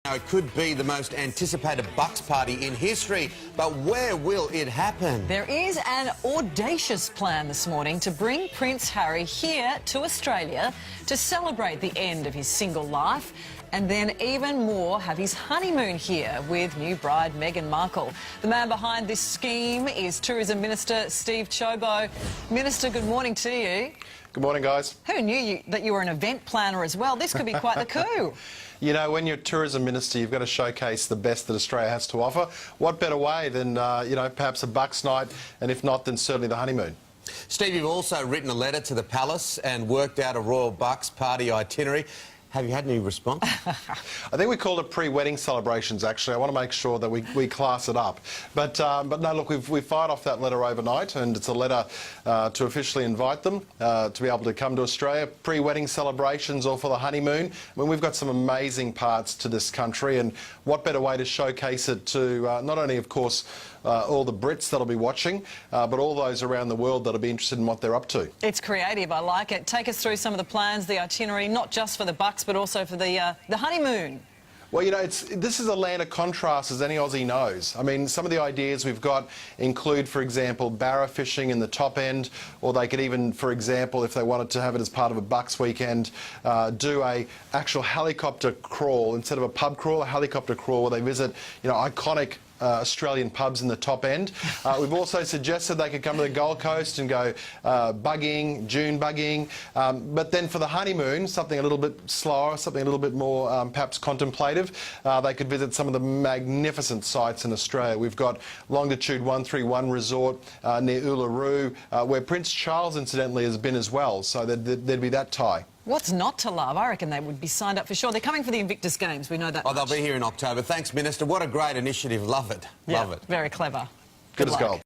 Now, it could be the most anticipated Bucks party in history, but where will it happen? There is an audacious plan this morning to bring Prince Harry here to Australia to celebrate the end of his single life, and then even more have his honeymoon here with new bride Meghan Markle. The man behind this scheme is Tourism Minister Steve Ciobo. Minister, good morning to you. Good morning, guys. Who knew that you were an event planner as well? This could be quite the coup. You know, when you're Tourism Minister, you've got to showcase the best that Australia has to offer. What better way than, you know, perhaps a Bucks night, and if not, then certainly the honeymoon. Steve, you've also written a letter to the palace and worked out a Royal Bucks party itinerary. Have you had any response? I think we called it pre-wedding celebrations, actually. I want to make sure that we class it up. But no, look, we've fired off that letter overnight, and it's a letter to officially invite them to be able to come to Australia. Pre-wedding celebrations or for the honeymoon. I mean, we've got some amazing parts to this country, and what better way to showcase it to not only, of course, all the Brits that'll be watching, but all those around the world that'll be interested in what they're up to. It's creative, I like it. Take us through some of the plans, the itinerary, not just for the Bucks, but also for the honeymoon. Well, you know, this is a land of contrasts, as any Aussie knows. I mean, some of the ideas we've got include, for example, barra fishing in the top end, or they could even, for example, if they wanted to have it as part of a Bucks weekend, do a actual helicopter crawl instead of a pub crawl, a helicopter crawl where they visit, you know, iconic Australian pubs in the top end. We've also suggested they could come to the Gold Coast and go buggying, dune buggying, but then for the honeymoon, something a little bit slower, something a little bit more perhaps contemplative, they could visit some of the magnificent sites in Australia. We've got Longitude 131 Resort near Uluru, where Prince Charles incidentally has been as well, so there'd be that tie. What's not to love? I reckon they would be signed up for sure. They're coming for the Invictus Games, we know that. Oh, they'll be here in October. Thanks, Minister. What a great initiative. Love it. Yeah, love it. Very clever. Good as gold.